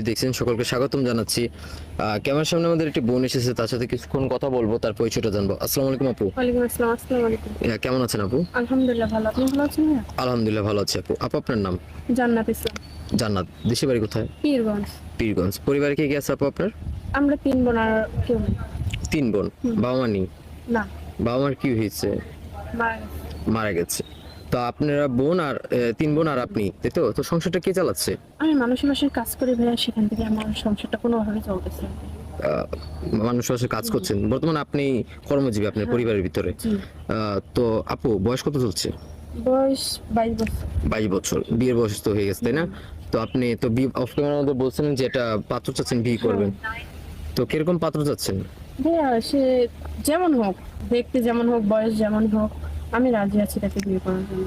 দেখছেন সকলকে স্বাগতম জানাচ্ছি। ক্যামেরার সামনে আমাদের একটি বোন এসেছে, তার সাথে কিছুক্ষণ কথা বলবো, তার পরিচয়টা জানবো। আসসালামু আলাইকুম আপু। ওয়ালাইকুম আসসালাম। আসসালামু আলাইকুম। কেমন আছেন আপু? আলহামদুলিল্লাহ ভালো। আপনি ভালো আছেন ভাইয়া? আলহামদুলিল্লাহ ভালো আছি আপু। আপনার নাম? জান্নাত ইসলাম। জান্নাত। দেশের বাড়ি কোথায়? পীরগঞ্জ। পীরগঞ্জ। পরিবারে কে কে আছে আপু আপনার? আমরা 3 বোন আর কেউ নেই। 3 বোন। বাবা মা নেই? না, বাবা মার কি হয়েছে? মারা গেছে। মারা গেছে। তো আপনারা বোন আর 3 বোন আর আপনি, তাই তো? তো সংসারটা কে চালাচ্ছে? আমি মানুষের বাসায় কাজ করি ভাইয়া, সেখান থেকে আমার সংসারটা কোনোভাবে চলতেছে না। মানুষ বাসায় কাজ করছেন বর্তমানে, আপনি কর্মজীবী আপনার পরিবারের ভিতরে। জি। তো আপু বয়স কত চলছে? বয়স 22 বছর। 22 বছর। বিয়ের বয়স তো হয়ে গেছে, তাই না? তো আপনি তো অফ ক্যামেরার মধ্যে বলছিলেন যে এটা পাত্র চাচ্ছেন, বিয়ে করবেন। তো কিরকম পাত্র চাচ্ছেন? ভাইয়া সে যেমন হোক, দেখতে যেমন হোক, বয়স যেমন হোক, আমি রাজি আছি তাকে বিয়ে করার জন্য।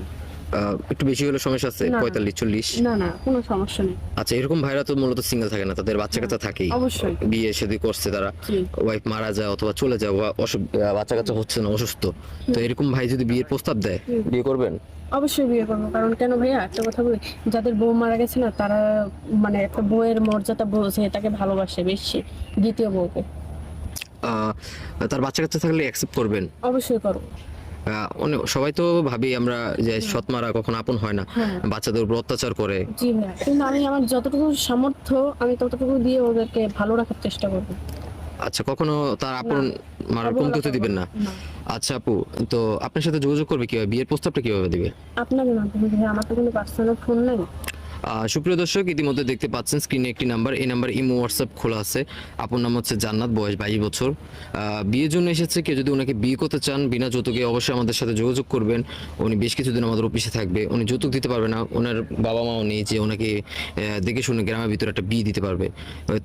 একটু বেশি হলে সমস্যা আছে? না। 45-40? না না, কোনো সমস্যা নেই। আচ্ছা, এরকম ভাইরা তো মূলত সিঙ্গেল থাকে না, তাদের বাচ্চা কাচ্চা থাকেই। অবশ্যই। বিয়ে শাদী করছে তারা, জি। ওয়াইফ মারা যায় অথবা চলে যায়, বাচ্চা কাচ্চা হচ্ছে না, অসুস্থ। তো এরকম ভাই যদি বিয়ের প্রস্তাব দেয়, বিয়ে করবেন? অবশ্যই বিয়ে করবো। কারণ কেন ভাইয়া, একটা কথা বলি, যাদের বউ মারা গেছে না, তারা মানে একটা বউয়ের মর্যাদা বোঝে, তাকে ভালোবাসে বেশি দ্বিতীয় বউকে। আহ, তার বাচ্চা কাচ্চা থাকলে অ্যাকসেপ্ট করবেন? অবশ্যই করবো। সবাই তো ভাবি আমরা যে সৎ মারা কখনো আপন হয় না, হ্যাঁ। বাচ্চাদের উপর অত্যাচার করে। জি ভাইয়া, কিন্তু আমি আমার যতটুকু সামর্থ্য আমি ততটুকু দিয়ে ওদেরকে ভালো রাখার চেষ্টা করবো। আচ্ছা, কখনো তার আপন মারার কমতি হতে দিবেন না? না। আচ্ছা আপু, তো আপনার সাথে যোগাযোগ করবে কিভাবে, বিয়ের প্রস্তাবটা কিভাবে দিবে? আপনাদের মাধ্যমে ভাইয়া, আমার তো কোনো পার্সোনাল ফোন নাই। সুপ্রিয় দর্শক, ইতিমধ্যে দেখতে পাচ্ছেন স্ক্রিনে একটি নাম্বার, এই নাম্বার ইমো হোয়াটসঅ্যাপ খোলা আছে। আপন নাম হচ্ছে জান্নাত, বয়স 22 বছর। বিয়ের জন্য এসেছে। কেউ যদি ওনাকে বিয়ে করতে চান বিনা যৌতুকে, অবশ্যই আমাদের সাথে যোগাযোগ করবেন। উনি বেশ কিছুদিন আমাদের অফিসে থাকবে। উনি যৌতুক দিতে পারবে না, ওনার বাবা মাও নেই যে ওনাকে দেখে শুনে গ্রামের ভিতরে একটা বিয়ে দিতে পারবে।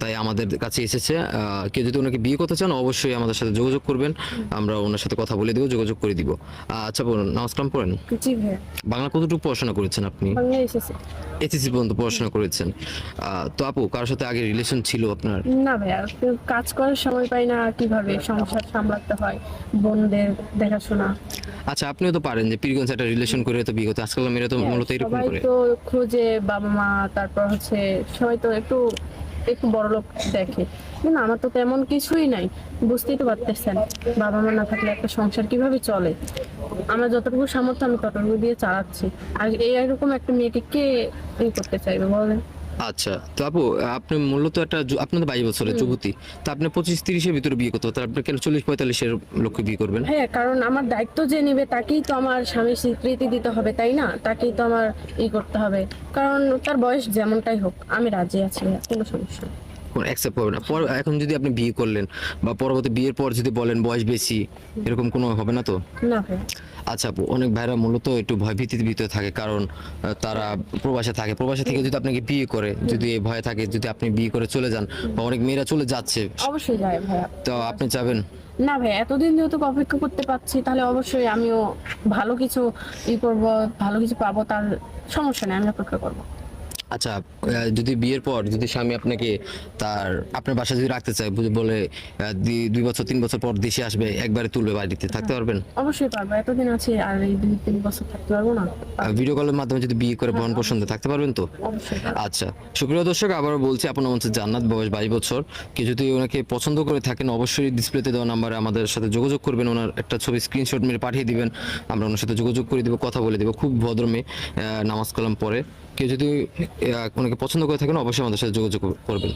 তাই আমাদের কাছে এসেছে। কেউ যদি ওনাকে বিয়ে করতে চান অবশ্যই আমাদের সাথে যোগাযোগ করবেন, আমরা ওনার সাথে কথা বলে দেবো, যোগাযোগ করে দিব। আচ্ছা বলুন, নমস্কার পড়েন। জি ভাইয়া। বাংলা কতটুকু পড়াশোনা করেছেন আপনি? বাংলা এসেছে। এসএসসি পর্যন্ত পড়াশোনা করেছেন। তো আপু, কারোর সাথে আগে রিলেশন ছিল আপনার? না ভাইয়া, কাজ করার সময় পাই না, কিভাবে সংসার সামলাতে হয়, বোনদের দেখাশোনা। আচ্ছা, আপনিও তো পারেন যে পীরগঞ্জে একটা রিলেশন করে তো বিয়ে করতে। আজকাল মেয়েরা তো মূলত এরকম সবাই করে। তো খোঁজে বাবা মা, তারপর হচ্ছে সবাই তো একটু একটু বড় লোক দেখে, কিন্তু আমার তো তেমন কিছুই নাই। বুঝতেই তো পারতেছেন, বাবা মা না থাকলে একটা সংসার কিভাবে চলে। আমার যতটুকু সামর্থ্য আমি ততটুকু দিয়ে চালাচ্ছি। আর এরকম একটা মেয়েকে কে করতে চাইবে বলেন? আচ্ছা, তো আপু, আপনি মূলত একটা আপনার তো 22 বছরের যুবতী, তো আপনি 25-30-এর ভিতরে বিয়ে করতে পারতেন, আপনি কেন 40-45-এর লোককে বিয়ে করবেন? হ্যাঁ, কারণ আমার দায়িত্ব যে নেবে তাকেই তো আমার স্বামীর স্বীকৃতি দিতে হবে, তাই না? তাকেই তো আমার করতে হবে। কারণ তার বয়স যেমনটাই হোক, আমি রাজি আছি, কোনো সমস্যা নেই। অ্যাকসেপ্ট করবে না? এখন যদি আপনি বিয়ে করলেন বা পরবর্তী বিয়ের পর যদি বলেন বয়স বেশি, এরকম কোনো হবে না তো? না ভাই। আচ্ছা আপু, অনেক ভাইরা মূলত একটু ভয়ভীতির ভিতরে থাকে, কারণ তারা প্রবাসে থাকে। প্রবাসে থেকে যদি আপনাকে বিয়ে করে, যদি এই ভয় থাকে যদি আপনি বিয়ে করে চলে যান, বা অনেক মেয়েরা চলে যাচ্ছে, অবশ্যই যায় ভাইয়া। তো আপনি চাবেন? না ভাই, এতদিন যেহেতু অপেক্ষা করতে পারছি, তাহলে অবশ্যই আমিও ভালো কিছু করব, ভালো কিছু পাবো, তার সমস্যা নেই, আমি অপেক্ষা করবো। আচ্ছা, যদি বিয়ের পর যদি স্বামী আপনাকে আপনার বাসায় যদি রাখতে চায়, বলে 2 বছর 3 বছর পর দেশে আসবে, একবারে তুলবে বাড়িতে, থাকতে পারবেন? অবশ্যই পারবো, এতদিন আছে আর এই 2-3 বছর থাকতে পারবো না? ভিডিও কলের মাধ্যমে যদি বিয়ে করে ভরণ পোষণ দিয়ে থাকতে পারবেন তো? অবশ্যই পারবো। আচ্ছা, সুপ্রিয় দর্শক, আবারও বলছি, আপনার নাম হচ্ছে জান্নাত, বয়স 22 বছর। কেউ যদি ওনাকে পছন্দ করে থাকেন অবশ্যই ডিসপ্লেতে দেওয়া নাম্বারে আমাদের সাথে যোগাযোগ করবেন। ওনার একটা ছবি স্ক্রিনশট মেরে পাঠিয়ে দিবেন, আমরা ওনার সাথে যোগাযোগ করে দেবো, কথা বলে দেবো। খুব ভদ্র মেয়ে, নামাজ কালাম পড়ে। কেউ যদি ওনাকে পছন্দ করে থাকেন অবশ্যই আমাদের সাথে যোগাযোগ করবেন।